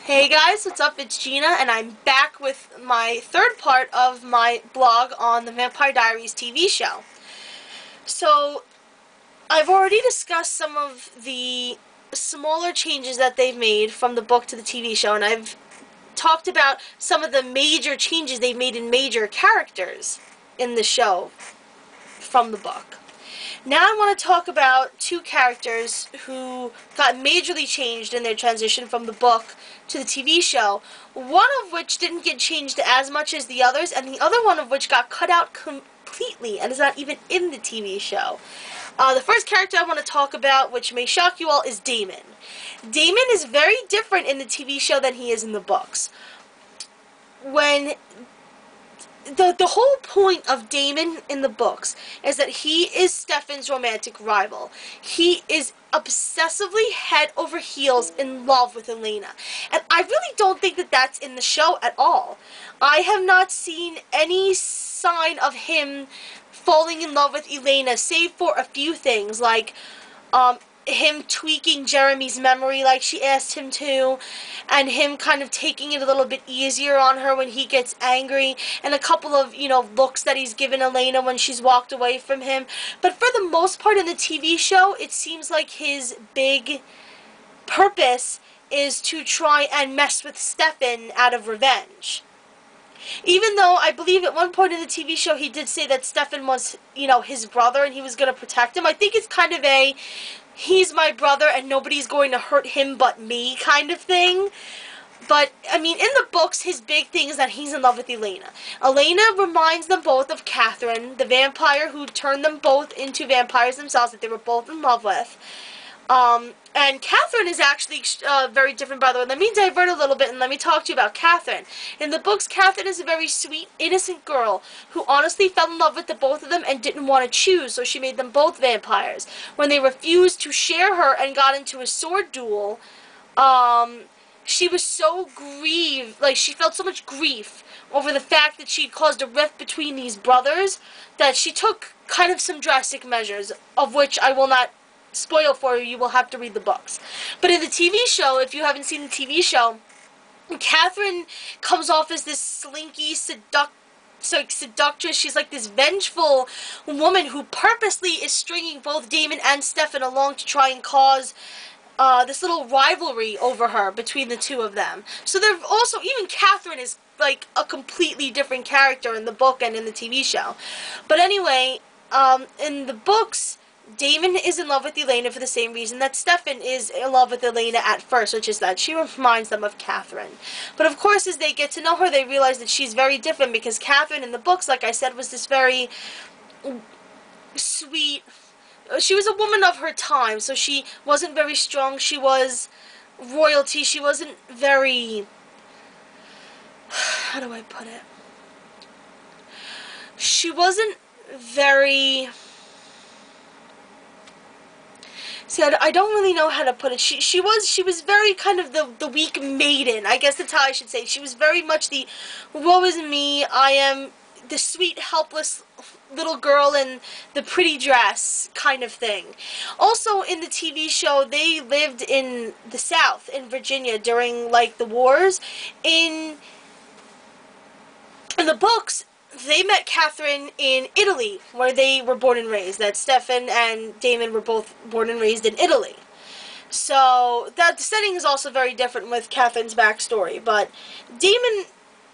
Hey guys, what's up? It's Gina, and I'm back with my third part of my blog on the Vampire Diaries TV show. So, I've already discussed some of the smaller changes that they've made from the book to the TV show, and I've talked about some of the major changes they've made in major characters in the show from the book. Now I want to talk about two characters who got majorly changed in their transition from the book to the TV show, one of which didn't get changed as much as the others, and the other one of which got cut out completely and is not even in the TV show. The first character I want to talk about, which may shock you all, is Damon. Damon is very different in the TV show than he is in the books. When the whole point of Damon in the books is that he is Stefan's romantic rival. He is obsessively head over heels in love with Elena. And I really don't think that that's in the show at all. I have not seen any sign of him falling in love with Elena, save for a few things, like him tweaking Jeremy's memory like she asked him to, and him kind of taking it a little bit easier on her when he gets angry, and a couple of, looks that he's given Elena when she's walked away from him. But for the most part in the TV show, it seems like his big purpose is to try and mess with Stefan out of revenge. Even though I believe at one point in the TV show he did say that Stefan was, his brother and he was going to protect him. I think it's kind of a he's my brother and nobody's going to hurt him but me kind of thing. But, I mean, in the books, his big thing is that he's in love with Elena. Elena reminds them both of Katherine, the vampire who turned them both into vampires themselves that they were both in love with. And Katherine is actually very different, by the way. Let me divert a little bit and let me talk to you about Katherine. In the books, Katherine is a very sweet, innocent girl who honestly fell in love with the both of them and didn't want to choose, so she made them both vampires. When they refused to share her and got into a sword duel, she was so grieved, like she felt so much grief over the fact that she'd caused a rift between these brothers that she took kind of some drastic measures, of which I will not spoil for you. You will have to read the books. But in the TV show, if you haven't seen the TV show, Katherine comes off as this slinky, seductress. She's like this vengeful woman who purposely is stringing both Damon and Stefan along to try and cause this little rivalry over her between the two of them. So they're also, even Katherine is like a completely different character in the book and in the TV show. But anyway, in the books, Damon is in love with Elena for the same reason that Stefan is in love with Elena at first, which is that she reminds them of Katherine. But of course, as they get to know her, they realize that she's very different, because Katherine in the books, like I said, was this very sweet. She was a woman of her time, so she wasn't very strong. She was royalty. She wasn't very, how do I put it? She wasn't very, see, I don't really know how to put it. She was very kind of the weak maiden. I guess that's how I should say. She was very much the woe is me, I am the sweet, helpless little girl in the pretty dress kind of thing. Also, in the TV show, they lived in the South, in Virginia, during, like, the wars. In the books, they met Katherine in Italy, where they were born and raised. That Stefan and Damon were both born and raised in Italy. So, that the setting is also very different with Katherine's backstory. But Damon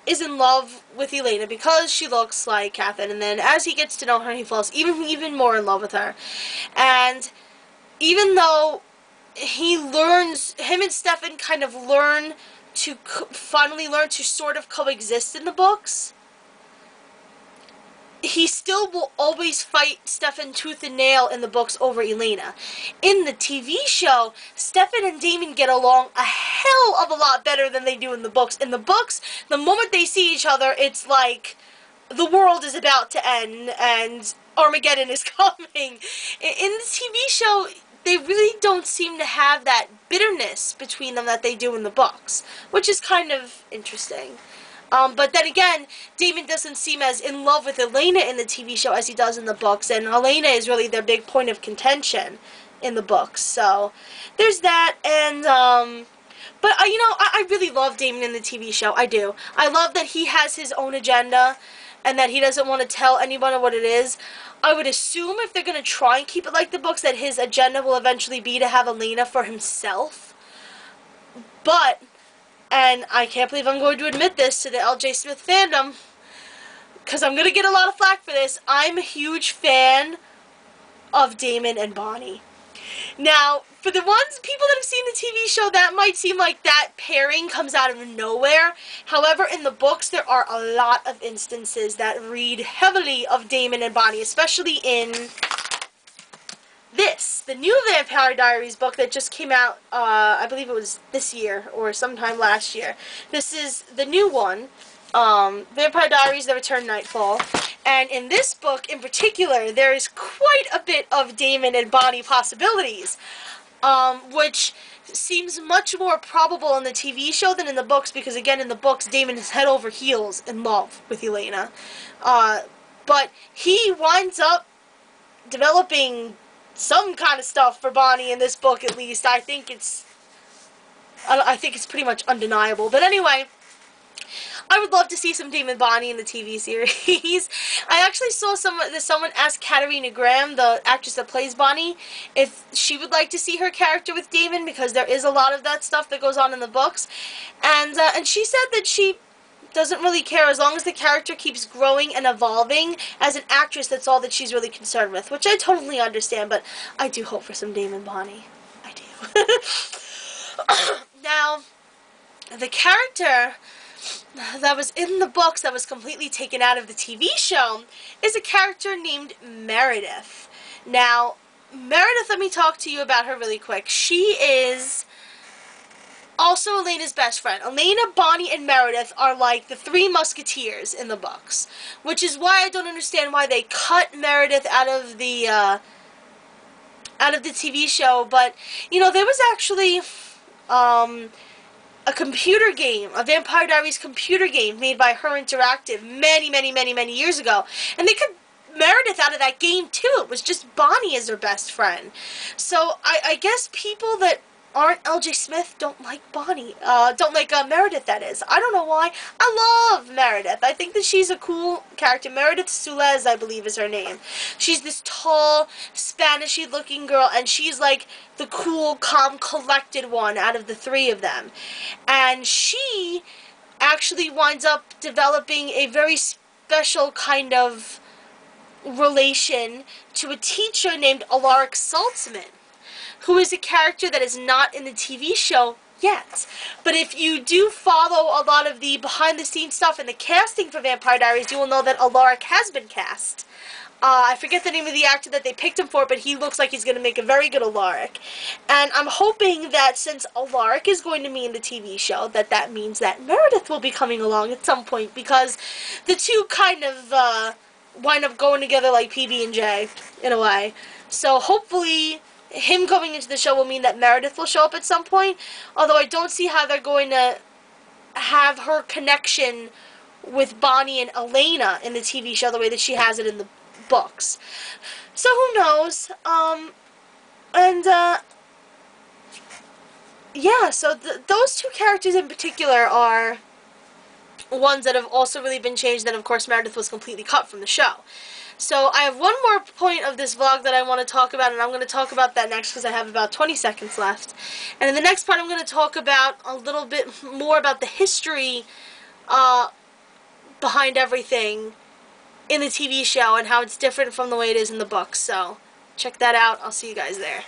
is in love with Elena because she looks like Katherine, and then as he gets to know her, he falls even more in love with her. And even though he learns, him and Stefan kind of learn to finally learn to sort of coexist in the books, he still will always fight Stefan tooth and nail in the books over Elena. In the TV show, Stefan and Damon get along a hell of a lot better than they do in the books. In the books, the moment they see each other, it's like the world is about to end and Armageddon is coming. In the TV show, they really don't seem to have that bitterness between them that they do in the books, which is kind of interesting. But then again, Damon doesn't seem as in love with Elena in the TV show as he does in the books, and Elena is really their big point of contention in the books. So, there's that, and But, I really love Damon in the TV show. I do. I love that he has his own agenda and that he doesn't want to tell anyone what it is. I would assume if they're going to try and keep it like the books that his agenda will eventually be to have Elena for himself. But, and I can't believe I'm going to admit this to the LJ Smith fandom, because I'm going to get a lot of flack for this, I'm a huge fan of Damon and Bonnie. Now, for the people that have seen the TV show, that might seem like that pairing comes out of nowhere. However, in the books, there are a lot of instances that read heavily of Damon and Bonnie, especially in the new Vampire Diaries book that just came out, I believe it was this year or sometime last year. This is the new one, Vampire Diaries, The Return Nightfall. And in this book, in particular, there is quite a bit of Damon and Bonnie possibilities, which seems much more probable in the TV show than in the books, because, again, in the books, Damon is head over heels in love with Elena. But he winds up developing some kind of stuff for Bonnie in this book, at least. I think it's pretty much undeniable. But anyway, I would love to see some Damon and Bonnie in the TV series. I actually saw someone ask Katherine Graham, the actress that plays Bonnie, if she would like to see her character with Damon, because there is a lot of that stuff that goes on in the books. And she said that she doesn't really care as long as the character keeps growing and evolving. As an actress, that's all that she's really concerned with, which I totally understand, but I do hope for some Damon and Bonnie. I do. Now, the character that was in the books that was completely taken out of the TV show is a character named Meredith. Now, Meredith, let me talk to you about her really quick. She is also Elena's best friend. Elena, Bonnie, and Meredith are like the three musketeers in the books, which is why I don't understand why they cut Meredith out of the TV show. But, there was actually a computer game, a Vampire Diaries computer game made by Her Interactive many years ago, and they cut Meredith out of that game too. It was just Bonnie as her best friend. So I guess people that aren't LJ Smith don't like Bonnie, don't like Meredith, that is. I don't know why. I love Meredith. I think that she's a cool character. Meredith Sulez, I believe, is her name. She's this tall, Spanishy looking girl, and she's like the cool, calm, collected one out of the three of them. And she actually winds up developing a very special kind of relation to a teacher named Alaric Saltzman, who is a character that is not in the TV show yet. But if you do follow a lot of the behind-the-scenes stuff and the casting for Vampire Diaries, you will know that Alaric has been cast. I forget the name of the actor that they picked him for, but he looks like he's going to make a very good Alaric. And I'm hoping that since Alaric is going to be in the TV show, that means that Meredith will be coming along at some point, because the two kind of wind up going together like PB&J, in a way. So hopefully him coming into the show will mean that Meredith will show up at some point, although I don't see how they're going to have her connection with Bonnie and Elena in the TV show the way that she has it in the books. So who knows? Yeah, so those two characters in particular are ones that have also really been changed, and of course Meredith was completely cut from the show. So I have one more point of this vlog that I want to talk about, and I'm going to talk about that next because I have about 20 seconds left. And in the next part I'm going to talk about a little bit more about the history behind everything in the TV show and how it's different from the way it is in the books. So check that out. I'll see you guys there.